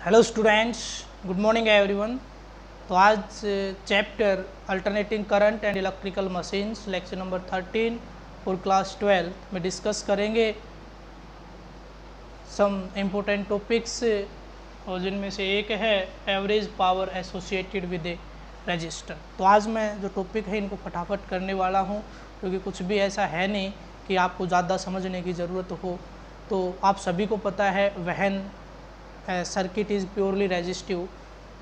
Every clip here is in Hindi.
Hello students, good morning everyone. तो आज chapter alternating current and electrical machines lecture number 13 for class 12 में डिस्कस करेंगे सम इम्पोर्टेंट टॉपिक्स, और जिनमें से एक है average power associated with A register. तो आज मैं जो टॉपिक है इनको फटाफट करने वाला हूँ, क्योंकि कुछ भी ऐसा है नहीं कि आपको ज़्यादा समझने की ज़रूरत हो। तो आप सभी को पता है when circuit is purely resistive,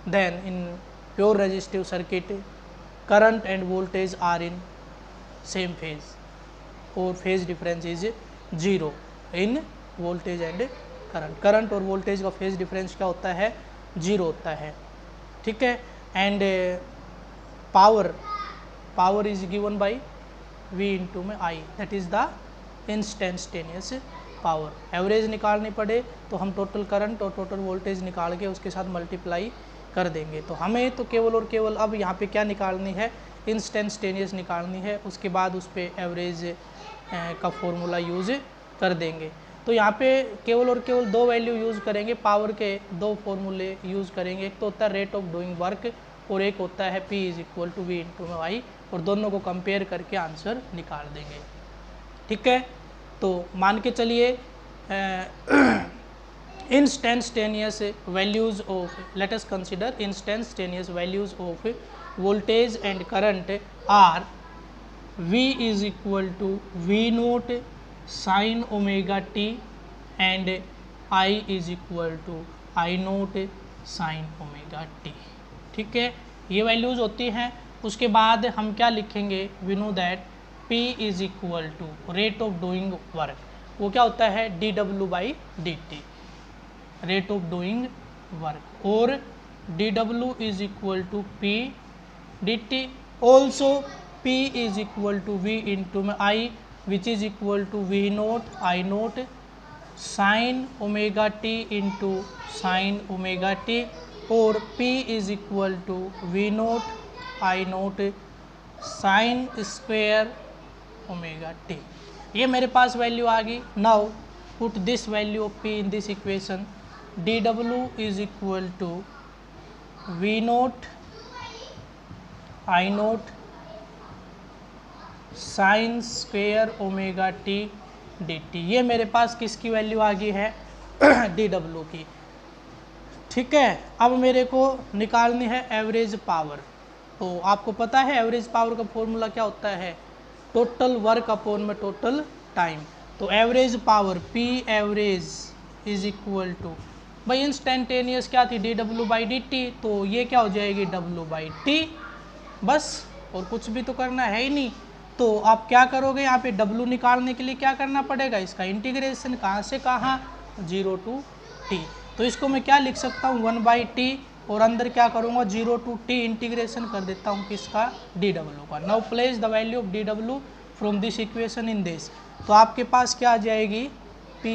then in pure resistive circuit current and voltage are in same phase और phase difference is 0 in voltage and current और voltage का phase difference क्या होता है, 0 होता है, ठीक है। and power is given by V into में I, that is the instantaneous power. Average निकालनी पड़े तो हम टोटल करंट और टोटल वोल्टेज निकाल के उसके साथ मल्टीप्लाई कर देंगे। तो हमें तो केवल और केवल अब यहाँ पे क्या निकालनी है, इंस्टेंटेनियस निकालनी है। उसके बाद उस पर एवरेज का फॉर्मूला यूज़ कर देंगे। तो यहाँ पे केवल और केवल दो वैल्यू यूज़ करेंगे, पावर के दो फॉर्मूले यूज़ करेंगे। एक तो होता है रेट ऑफ डूइंग वर्क और एक होता है P is equal to V into I, और दोनों को कंपेयर करके आंसर निकाल देंगे, ठीक है। तो मान के चलिए instantaneous values of, let us consider instantaneous values of voltage and current are V is equal to V naught sine omega t and I is equal to I naught sine omega t, ठीक है। ये वैल्यूज़ होती हैं। उसके बाद हम क्या लिखेंगे, we know that P is equal to rate of doing work, वो क्या होता है dW by dt, rate of doing work, और dW is equal to P dt। Also P is equal to V into में I which is equal to V naught I naught sine omega t into sine omega t, और P is equal to V naught I naught sine square omega t. ये मेरे पास वैल्यू आ गई। Now put this value of P in this equation, dW is equal to V naught I naught sine square omega t dt। ये मेरे पास किसकी वैल्यू आ गई है, dW की, ठीक है। अब मेरे को निकालनी है एवरेज पावर। तो आपको पता है एवरेज पावर का फॉर्मूला क्या होता है, टोटल वर्क अपॉन में टोटल टाइम। तो average power P average is equal to, भाई इंस्टेंटेनियस क्या थी dW बाई dt, तो ये क्या हो जाएगी W बाई टी, बस, और कुछ भी तो करना है ही नहीं। तो आप क्या करोगे, यहाँ पे W निकालने के लिए क्या करना पड़ेगा, इसका इंटीग्रेशन कहाँ से कहाँ, 0 टू t। तो इसको मैं क्या लिख सकता हूँ 1 बाई टी, और अंदर क्या करूँगा 0 टू t इंटीग्रेशन कर देता हूँ किसका, dW का। Now place the value of dW from this equation in this. तो आपके पास क्या आ जाएगी, P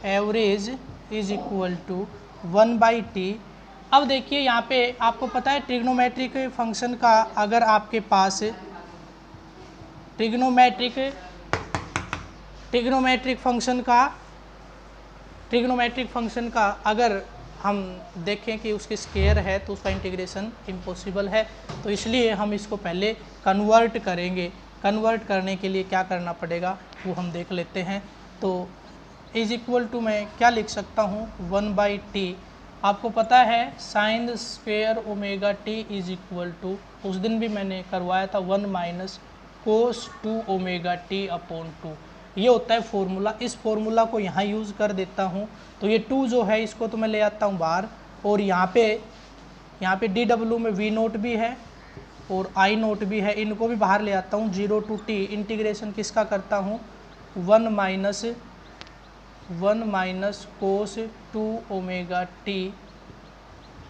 average is equal to 1 by t. अब देखिए यहाँ पे आपको पता है ट्रिग्नोमेट्रिक फंक्शन का, अगर आपके पास ट्रिग्नोमेट्रिक फंक्शन का अगर हम देखें कि उसकी स्क्वायर है तो उसका इंटीग्रेशन इम्पॉसिबल है। तो इसलिए हम इसको पहले कन्वर्ट करेंगे। कन्वर्ट करने के लिए क्या करना पड़ेगा वो हम देख लेते हैं। तो इज इक्वल टू मैं क्या लिख सकता हूँ 1 बाई टी। आपको पता है sine square omega t is equal to, उस दिन भी मैंने करवाया था 1 minus cos 2 omega t upon 2, ये होता है फॉर्मूला। इस फॉर्मूला को यहाँ यूज़ कर देता हूँ। तो ये 2 जो है इसको तो मैं ले आता हूँ बाहर, और यहाँ पे dW में V नोट भी है और I नोट भी है, इनको भी बाहर ले आता हूँ। 0 टू t इंटीग्रेशन किसका करता हूँ 1 minus cos 2 omega t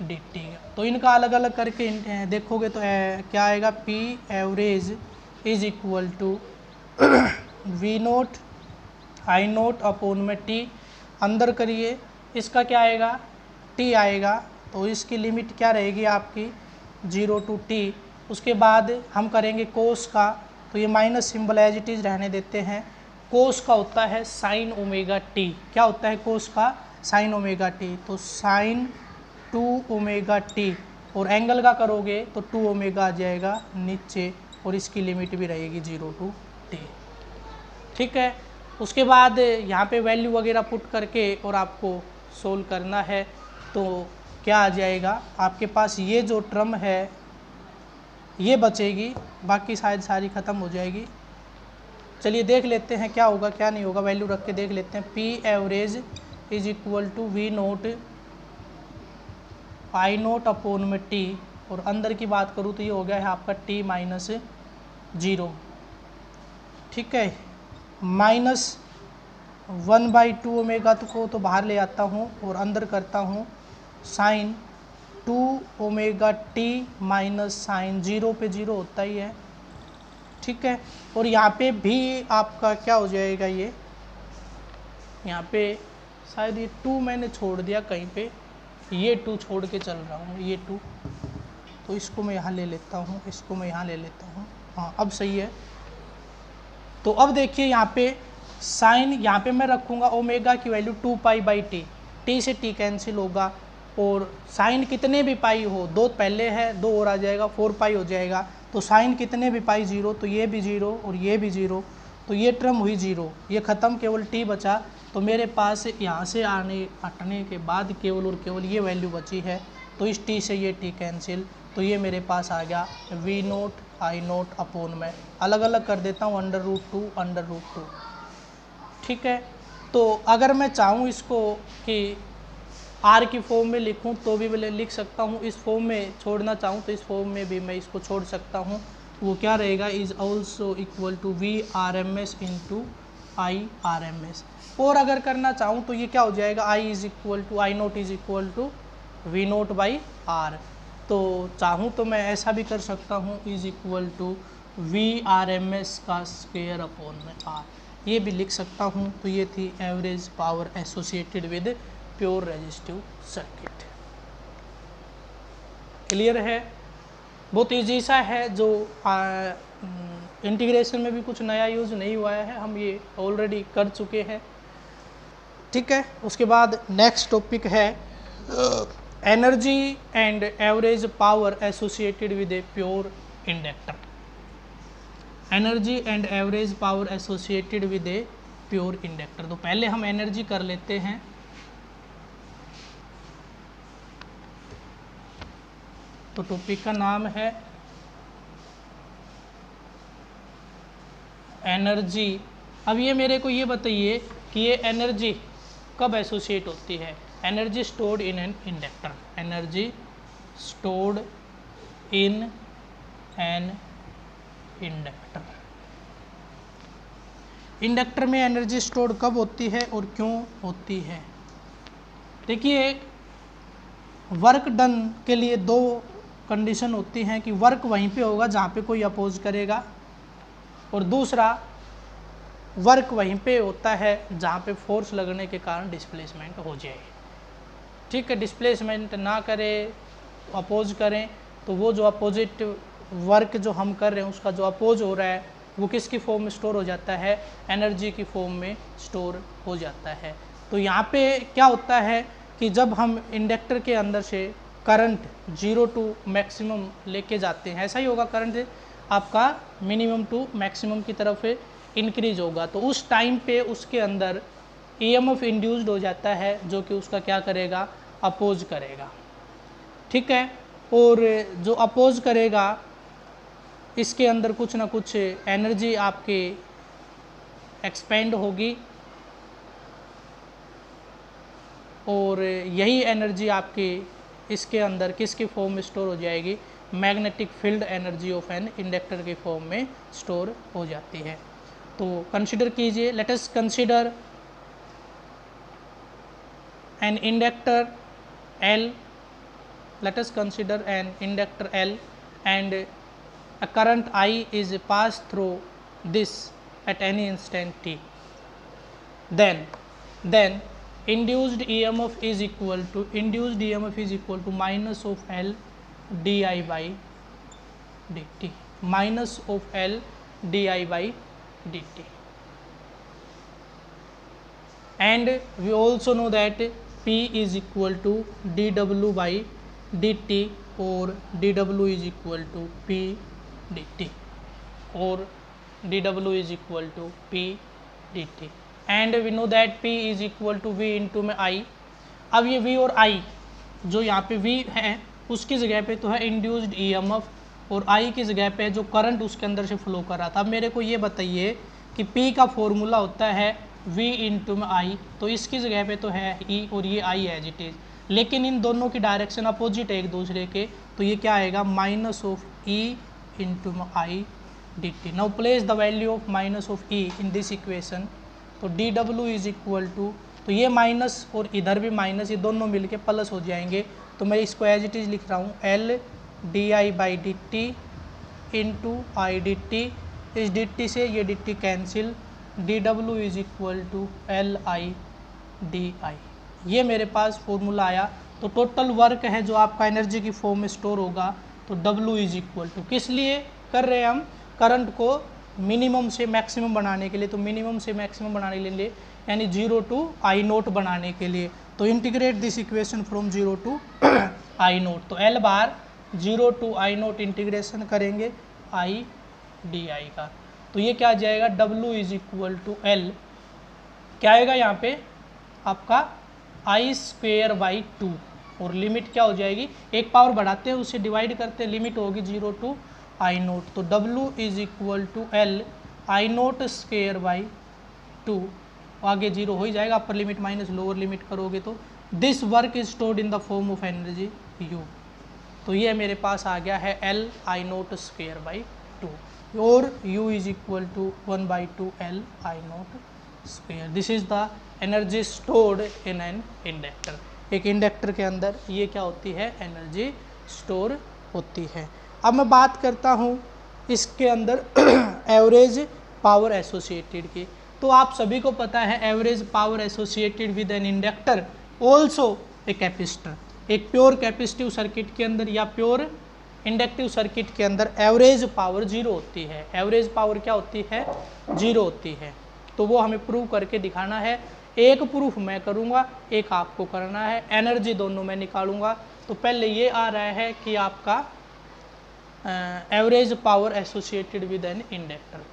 dt। तो इनका अलग अलग करके देखोगे तो क्या आएगा, P average is equal to V naught I naught upon में t, अंदर करिए इसका क्या आएगा t आएगा। तो इसकी लिमिट क्या रहेगी आपकी 0 टू t। उसके बाद हम करेंगे कोस का, तो ये minus symbol as it is रहने देते हैं। कोस का होता है साइन ओमेगा टी, क्या होता है कोस का, साइन ओमेगा टी। तो साइन 2 ओमेगा टी, और एंगल का करोगे तो 2 ओमेगा आ जाएगा नीचे, और इसकी लिमिट भी रहेगी 0 to t। ठीक है, उसके बाद यहाँ पे वैल्यू वगैरह पुट करके और आपको सोल्व करना है। तो क्या आ जाएगा आपके पास, ये जो टर्म है ये बचेगी, बाकी शायद सारी ख़त्म हो जाएगी। चलिए देख लेते हैं क्या होगा क्या नहीं होगा, वैल्यू रख के देख लेते हैं। P average is equal to V naught I naught upon में टी, और अंदर की बात करूँ तो ये हो गया है आपका टी माइनस 0। ठीक है, माइनस 1/2 ओमेगा को तो बाहर ले आता हूँ और अंदर करता हूँ sine 2 omega t minus sine 0 पे 0 होता ही है। ठीक है, और यहाँ पे भी आपका क्या हो जाएगा, ये यहाँ पे शायद ये 2 मैंने छोड़ दिया कहीं पे, ये 2 छोड़ के चल रहा हूँ, ये 2, तो इसको मैं यहाँ ले लेता हूँ, इसको मैं यहाँ ले लेता हूँ। हाँ अब सही है। तो अब देखिए यहाँ पे साइन, यहाँ पे मैं रखूँगा ओमेगा की वैल्यू 2π/t, टी से टी कैंसिल होगा, और साइन कितने भी पाई हो, 2 पहले है 2 और आ जाएगा 4π हो जाएगा, तो साइन कितने भी पाई 0, तो ये भी 0 और ये भी 0, तो ये टर्म हुई 0, ये ख़त्म, केवल t बचा। तो मेरे पास यहाँ से हटने के बाद केवल और केवल ये वैल्यू बची है, तो इस t से ये t कैंसिल, तो ये मेरे पास आ गया v note I naught upon में, अलग अलग कर देता हूँ √2 ठीक है। तो अगर मैं चाहूँ इसको कि r की फॉर्म में लिखूँ तो भी मैं लिख सकता हूँ, इस फॉर्म में छोड़ना चाहूँ तो इस फॉर्म में भी मैं इसको छोड़ सकता हूँ। वो क्या रहेगा, is also equal to V R M S into I R M S. और अगर करना चाहूँ तो ये क्या हो जाएगा, I naught is equal to V naught by R. तो चाहूँ तो मैं ऐसा भी कर सकता हूँ, is equal to V R M S का स्क्वायर अपॉन में आर, ये भी लिख सकता हूँ। तो ये थी average power associated with pure resistive circuit. Clear है, बहुत ईजी सा है, जो इंटीग्रेशन में भी कुछ नया यूज़ नहीं हुआ है, हम ये ऑलरेडी कर चुके हैं। ठीक है, उसके बाद नेक्स्ट टॉपिक है energy and average power associated with a pure inductor. Energy and average power associated with a pure inductor. तो पहले हम एनर्जी कर लेते हैं। तो टॉपिक का नाम है एनर्जी। अब ये मेरे को ये बताइए कि ये एनर्जी कब एसोसिएट होती है। Energy stored in an inductor, energy stored in an inductor. Inductor में एनर्जी स्टोर्ड कब होती है और क्यों होती है। देखिए, वर्क डन के लिए 2 कंडीशन होती हैं कि वर्क वहीं पे होगा जहाँ पे कोई अपोज करेगा, और दूसरा वर्क वहीं पे होता है जहाँ पे फोर्स लगने के कारण डिस्प्लेसमेंट हो जाए। ठीक है, डिस्प्लेसमेंट ना करे, अपोज करें, तो वो जो अपोजिट वर्क जो हम कर रहे हैं उसका जो अपोज हो रहा है वो किसकी फॉर्म में स्टोर हो जाता है, एनर्जी की फॉर्म में स्टोर हो जाता है। तो यहाँ पे क्या होता है कि जब हम इंडक्टर के अंदर से करंट 0 टू मैक्सिमम लेके जाते हैं, ऐसा ही होगा, करंट आपका मिनिमम टू मैक्सिमम की तरफ इंक्रीज होगा, तो उस टाइम पे उसके अंदर ईएमएफ इंड्यूस्ड हो जाता है, जो कि उसका क्या करेगा, अपोज करेगा। ठीक है, और जो अपोज करेगा इसके अंदर कुछ ना कुछ एनर्जी आपके एक्सपेंड होगी, और यही एनर्जी आपके इसके अंदर किसकी फॉर्म में स्टोर हो जाएगी, magnetic field energy of an inductor की फॉर्म में स्टोर हो जाती है। तो कंसीडर कीजिए, let us consider an inductor L, let us consider an inductor L and a current I is passed through this at any instant t. Then induced EMF is equal to minus of L di by dt, minus of L di by dt. And we also know that P is equal to D W by D T और D W is equal to P D T और D W is equal to P D T and we know that P is equal to V into में I। अब ये V और I जो यहाँ पे V है उसकी जगह पे तो है इंड्यूस्ड EMF और I की जगह पे जो करंट उसके अंदर से फ्लो कर रहा था। अब मेरे को ये बताइए कि P का फॉर्मूला होता है V इंटू में I, तो इसकी जगह पे तो है E और ये I एज इट इज़, लेकिन इन दोनों की डायरेक्शन अपोजिट है एक दूसरे के, तो ये क्या आएगा माइनस ऑफ E इंटू में I D T. Now place the value of minus of E in this equation, तो D W is equal to, तो ये माइनस और इधर भी माइनस, ये दोनों मिलके प्लस हो जाएंगे, तो मैं इसको एज इट इज़ लिख रहा हूँ L d I by D t into I d t. इस डी टी से ये d t cancel, d W is equal to L I d I. ये मेरे पास फॉर्मूला आया। तो टोटल वर्क है जो आपका एनर्जी की फॉर्म में स्टोर होगा, तो W इज इक्वल टू, किस लिए कर रहे हैं हम, करंट को मिनिमम से मैक्सिमम बनाने के लिए, तो मिनिमम से मैक्सिमम बनाने के लिए यानी 0 टू आई नोट बनाने के लिए, तो integrate this equation from 0 to I naught, तो L बार 0 टू आई नोट इंटीग्रेशन करेंगे आई डी आई का, तो ये क्या आ जाएगा W is equal to L, क्या आएगा यहाँ पे आपका आई स्क्वेयर बाई 2 और लिमिट क्या हो जाएगी, एक पावर बढ़ाते हैं उसे डिवाइड करते हैं, लिमिट होगी 0 टू आई नोट, तो W is equal to L I naught square by 2, आगे 0 हो ही जाएगा, upper limit minus lower limit करोगे तो this work is stored in the form of energy U। तो ये मेरे पास आ गया है L I naught square by 2 और U is equal to 1/2 L I naught square. This is the energy stored in an inductor. एक इंडक्टर के अंदर ये क्या होती है, एनर्जी स्टोर होती है। अब मैं बात करता हूँ इसके अंदर एवरेज पावर एसोसिएटेड की। तो आप सभी को पता है average power associated with an inductor also a capacitor. एक प्योर कैपेसिटिव सर्किट के अंदर या प्योर इंडक्टिव सर्किट के अंदर एवरेज पावर 0 होती है। एवरेज पावर क्या होती है, 0 होती है। तो वो हमें प्रूव करके दिखाना है। एक प्रूफ मैं करूँगा, एक आपको करना है, एनर्जी दोनों मैं निकालूंगा। तो पहले ये आ रहा है कि आपका average power associated with an inductor,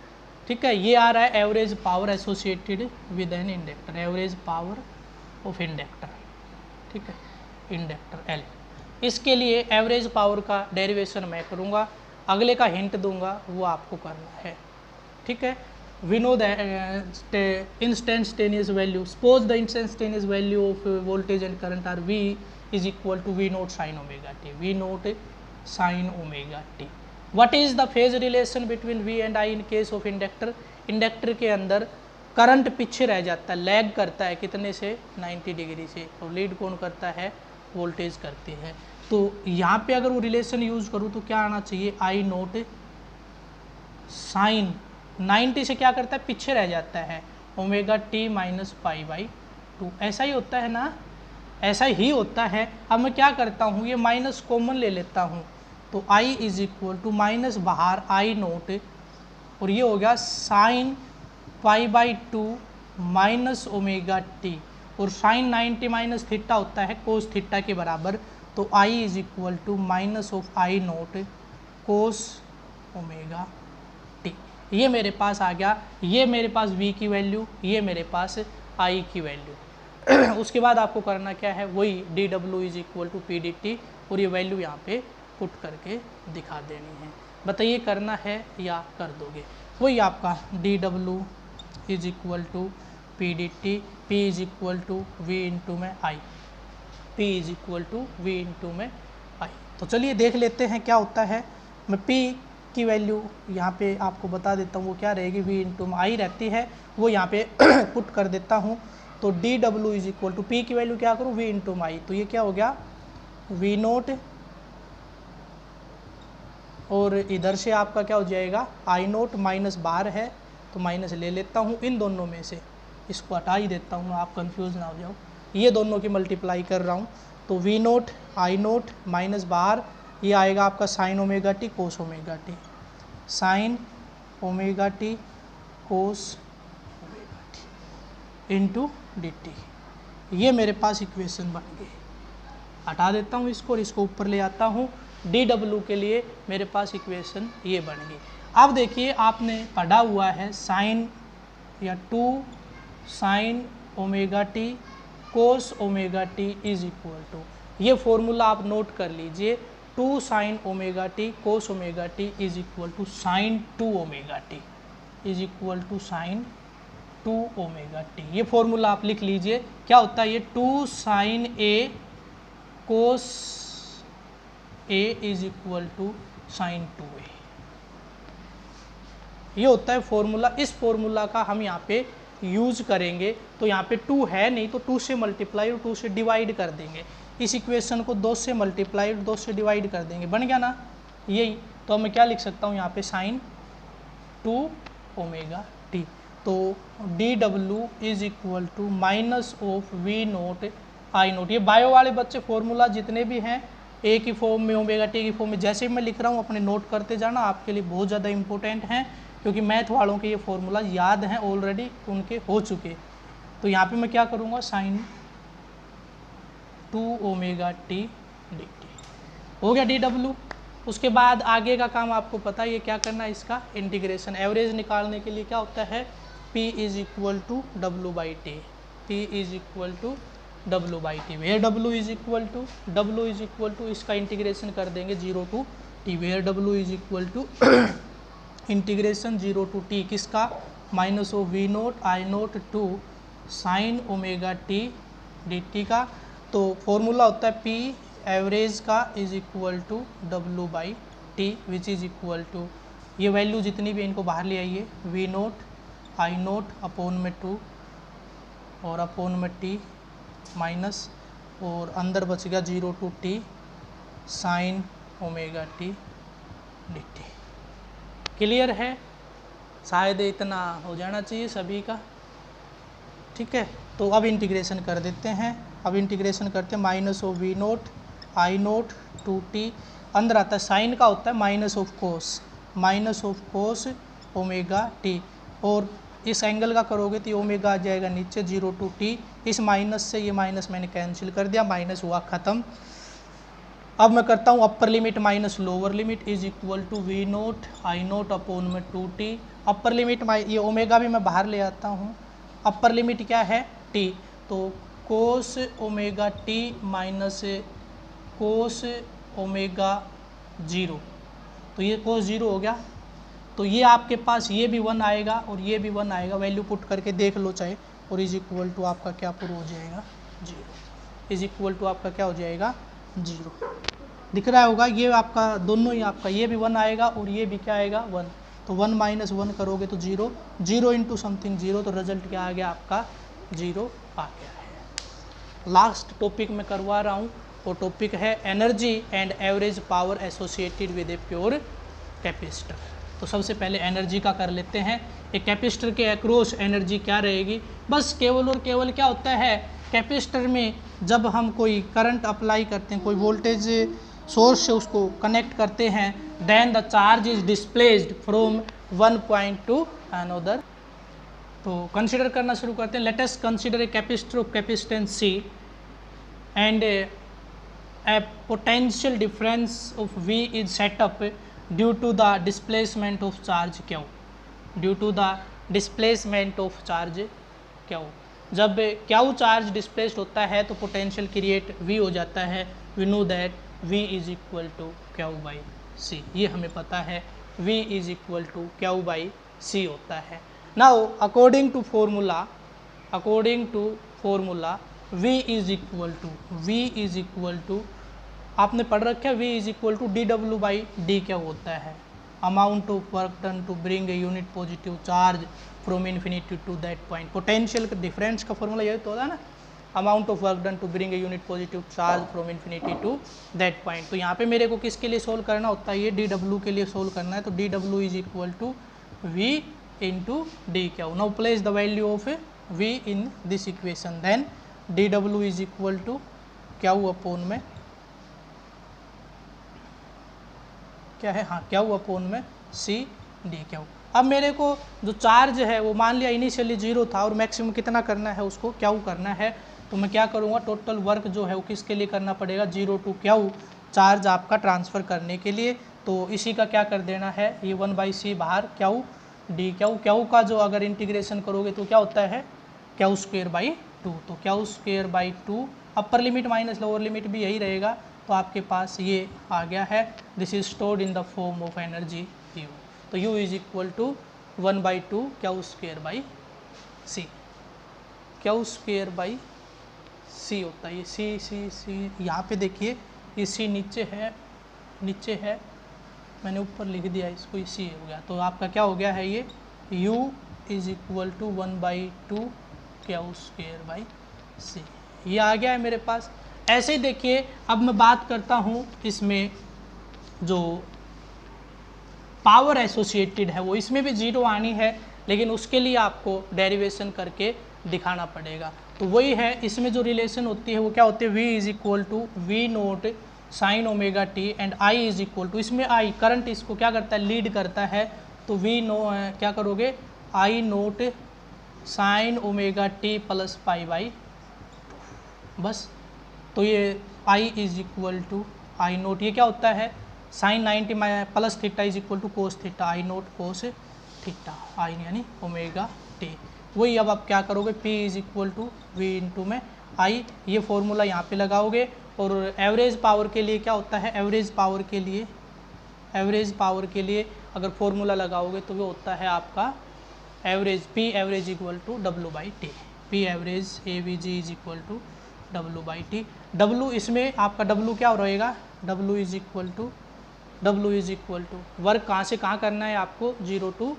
ठीक है, ये आ रहा है average power associated with an inductor, average power of inductor, ठीक है, इंडक्टर L। इसके लिए एवरेज पावर का डेरिवेशन मैं करूँगा, अगले का हिंट दूंगा, वो आपको करना है, ठीक है। We know that instantaneous value, suppose the instantaneous value of voltage and current are V is equal to V naught sine omega t, V naught sine omega t. What is the phase relation between V and I in case of inductor. Inductor के अंदर करंट पीछे रह जाता है, लैग करता है कितने से, 90 डिग्री से, और लीड कौन करता है, वोल्टेज करती है। तो यहाँ पे अगर वो रिलेशन यूज करूँ तो क्या आना चाहिए, I नोट साइन 90 से क्या करता है, पीछे रह जाता है, omega t minus pi by 2। ऐसा ही होता है ना, ऐसा ही होता है। अब मैं क्या करता हूँ, ये माइनस कॉमन ले लेता हूँ, तो I is equal to minus बाहर I नोट, और ये हो गया sine pi by 2 minus omega t, और साइन 90 माइनस थीटा होता है कोस थीटा के बराबर, तो I is equal to minus of I naught cos omega t. ये मेरे पास आ गया, ये मेरे पास V की वैल्यू, ये मेरे पास I की वैल्यू। उसके बाद आपको करना क्या है, वही dW is equal to P D T, और ये वैल्यू यहाँ पे पुट करके दिखा देनी है। बताइए करना है या कर दोगे। वही आपका dW is equal to P D T, P is equal to V into में I, P is equal to V into में आई। तो चलिए देख लेते हैं क्या होता है। मैं पी की वैल्यू यहाँ पे आपको बता देता हूँ, वो क्या रहेगी, वी इंटू में आई रहती है, वो यहाँ पे पुट कर देता हूँ। तो dW is equal to P की वैल्यू क्या करूँ, वी इंटू में आई, तो ये क्या हो गया वी नोट, और इधर से आपका क्या हो जाएगा आई नोट, माइनस बाहर है तो माइनस ले लेता हूँ, इन दोनों में से इसको हटा ही देता हूँ, आप कंफ्यूज ना हो जाओ, ये दोनों की मल्टीप्लाई कर रहा हूँ। तो V naught I naught minus बाहर, ये आएगा आपका sine omega t cos omega t, sine omega t cos omega t into d t. ये मेरे पास इक्वेशन बन गई। हटा देता हूँ इसको और इसको ऊपर ले आता हूँ। डी डब्ल्यू के लिए मेरे पास इक्वेशन ये बन गई। अब देखिए आपने पढ़ा हुआ है साइन या 2 sine omega t cos omega t is equal to, ये फॉर्मूला आप नोट कर लीजिए, 2 sine omega t cos omega t is equal to sine 2 omega t is equal to sine 2 omega t. ये फॉर्मूला आप लिख लीजिए। क्या होता है ये 2 sine A cos A is equal to sine 2a, ये होता है फॉर्मूला। इस फॉर्मूला का हम यहाँ पे यूज करेंगे। तो यहाँ पे 2 है नहीं तो 2 से मल्टीप्लाई और 2 से डिवाइड कर देंगे। इस इक्वेशन को 2 से मल्टीप्लाई और 2 से डिवाइड कर देंगे, बन गया ना यही। तो मैं क्या लिख सकता हूँ यहाँ पे साइन 2 ओमेगा टी। तो D W is equal to minus of V naught I naught. ये बायो वाले बच्चे फॉर्मूला जितने भी हैं ए की फॉर्म में ओमेगा टी की फॉर्म में जैसे ही मैं लिख रहा हूँ अपने नोट करते जाना, आपके लिए बहुत ज़्यादा इंपॉर्टेंट हैं, क्योंकि मैथ वालों के ये फॉर्मूला याद हैं ऑलरेडी, उनके हो चुके। तो यहाँ पे मैं क्या करूँगा sine 2 omega T D t हो गया डी डब्ल्यू। उसके बाद आगे का काम आपको पता है, ये क्या करना है, इसका इंटीग्रेशन। एवरेज निकालने के लिए क्या होता है, P is equal to W by T, P is equal to W by T. Where W is equal to इसका इंटीग्रेशन कर देंगे 0 to T. Where W is equal to integration 0 to T किसका, minus of V naught I naught to sine omega T D T का। तो फॉर्मूला होता है P एवरेज का is equal to W by T which is equal to, ये वैल्यू जितनी भी इनको बाहर ले आइए, V naught I naught upon में 2 और अपॉन में टी माइनस, और अंदर बच गया 0 to t sine omega T D t. Clear है, शायद इतना हो जाना चाहिए सभी का, ठीक है। तो अब इंटीग्रेशन कर देते हैं। अब इंटीग्रेशन करते हैं minus of V naught I naught to t, अंदर आता है साइन का होता है minus of cos omega t, और इस एंगल का करोगे तो ये ओमेगा आ जाएगा नीचे 0 टू टी। इस माइनस से ये माइनस मैंने कैंसिल कर दिया, माइनस हुआ ख़त्म। अब मैं करता हूँ upper limit minus lower limit is equal to V naught I naught upon में 2t। अपर लिमिट ये ओमेगा भी मैं बाहर ले आता हूँ। अपर लिमिट क्या है, t, तो कोस omega t minus cos omega 0, तो ये कोस 0 हो गया। तो ये आपके पास ये भी 1 आएगा और ये भी 1 आएगा, वैल्यू पुट करके देख लो चाहे, और इज इक्वल टू आपका क्या पुट हो जाएगा 0, इज इक्वल टू आपका क्या हो जाएगा 0। दिख रहा होगा ये आपका दोनों ही, आपका ये भी 1 आएगा और ये भी क्या आएगा 1, तो 1 माइनस 1 करोगे तो 0, 0 इंटू समथिंग 0, तो रिजल्ट क्या आ गया आपका 0 आ गया है। लास्ट टॉपिक मैं करवा रहा हूँ, वो टॉपिक है energy and average power associated with a pure capacitor. तो सबसे पहले एनर्जी का कर लेते हैं। एक कैपेसिटर के अक्रॉस एनर्जी क्या रहेगी, बस केवल और केवल क्या होता है, कैपेसिटर में जब हम कोई करंट अप्लाई करते हैं, कोई वोल्टेज सोर्स से उसको कनेक्ट करते हैं, then the charge is displaced from one point to another. तो कंसिडर करना शुरू करते हैं। Let us consider a capacitor of capacitance C and a potential difference of V is set up due to the displacement of charge Q, due to the displacement of charge Q। जब Q चार्ज डिस्प्लेस्ड होता है तो पोटेंशियल क्रिएट V हो जाता है। We know that V is equal to Q by C, ये हमें पता है V is equal to Q by C होता है। Now according to formula V is equal to आपने पढ़ रखा है, V is equal to D W by D क्या होता है, amount of work done to bring a unit positive charge from infinity to that point. Potential का डिफरेंस का फॉर्मूला यही तो होता है ना, amount of work done to bring a unit positive charge from infinity to that point. तो यहाँ पे मेरे को किसके लिए सोल्व करना होता है, ये डी डब्ल्यू के लिए सोल्व करना है। तो D W is equal to V into D क्या। Now place the value of V in this equation, then D W is equal to क्या अपॉन में क्या है, हाँ क्या अपॉन में सी डी क्या। अब मेरे को जो चार्ज है वो मान लिया इनिशियली 0 था और मैक्सिमम कितना करना है, उसको क्या करना है तो मैं क्या करूँगा, टोटल वर्क जो है वो किसके लिए करना पड़ेगा, 0 to Q चार्ज आपका ट्रांसफ़र करने के लिए। तो इसी का क्या कर देना है, ये 1/c बाहर Q डी Q का जो अगर इंटीग्रेशन करोगे तो क्या होता है Q²/2। तो Q²/2 अपर लिमिट माइनस लोअर लिमिट भी यही रहेगा। तो आपके पास ये आ गया है, this is stored in the form of energy U। तो U is equal to 1/2 Q²/c। Q²/c होता है ये C यहाँ पे देखिए, ये C नीचे है, मैंने ऊपर लिख दिया इसको, C हो गया। तो आपका क्या हो गया है, ये U is equal to 1/2 Q²/c ये आ गया है मेरे पास। ऐसे ही देखिए, अब मैं बात करता हूँ इसमें जो पावर एसोसिएटेड है वो इसमें भी 0 आनी है, लेकिन उसके लिए आपको डेरिवेशन करके दिखाना पड़ेगा। तो वही है, इसमें जो रिलेशन होती है वो क्या होती है, V is equal to V0 sin omega t and I is equal to, इसमें I करंट इसको क्या करता है, लीड करता है। तो क्या करोगे, I0 sin omega t plus π/2 बस। तो ये I is equal to I0, ये क्या होता है, sin 90 plus theta is equal to cos theta, I0 cos theta, I यानी ओमेगा t। वही अब आप क्या करोगे, P is equal to V into में I, ये फॉर्मूला यहाँ पे लगाओगे। और एवरेज पावर के लिए क्या होता है, एवरेज पावर के लिए अगर फॉर्मूला लगाओगे तो वो होता है आपका average, P average equal to W/T, P average AVG is equal to W/T। W इसमें आपका W क्या रहेगा, W is equal to work कहाँ से कहाँ करना है आपको, 0 to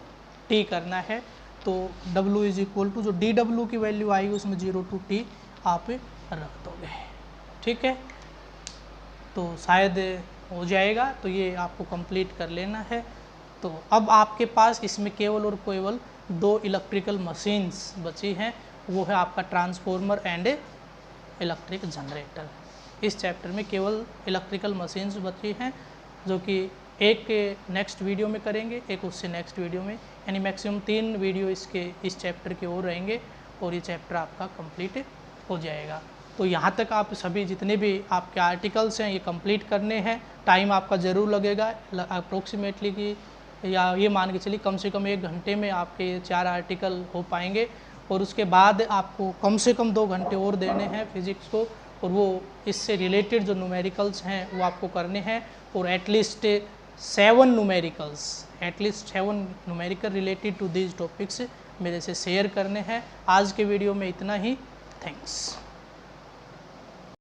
T करना है। तो W इज इक्वल टू जो dW की वैल्यू आएगी उसमें 0 to T आप रख दोगे, ठीक है। तो शायद हो जाएगा, तो ये आपको कंप्लीट कर लेना है। तो अब आपके पास इसमें केवल और केवल 2 इलेक्ट्रिकल मशीन्स बची हैं, वो है आपका ट्रांसफॉर्मर एंड इलेक्ट्रिक जनरेटर। इस चैप्टर में केवल इलेक्ट्रिकल मशीन्स बची हैं, जो कि एक नेक्स्ट वीडियो में करेंगे, एक उससे नेक्स्ट वीडियो में, यानी मैक्सिमम 3 वीडियो इस चैप्टर के और रहेंगे और ये चैप्टर आपका कंप्लीट हो जाएगा। तो यहाँ तक आप सभी जितने भी आपके आर्टिकल्स हैं ये कंप्लीट करने हैं। टाइम आपका ज़रूर लगेगा अप्रोक्सीमेटली कि, या ये मान के चलिए कम से कम 1 घंटे में आपके 4 आर्टिकल हो पाएंगे। और उसके बाद आपको कम से कम 2 घंटे और देने हैं फिज़िक्स को, और वो इससे रिलेटेड जो न्यूमेरिकल्स हैं वो आपको करने हैं। और at least 7 numerical related to these topics मेरे से शेयर करने हैं। आज के वीडियो में इतना ही, थैंक्स।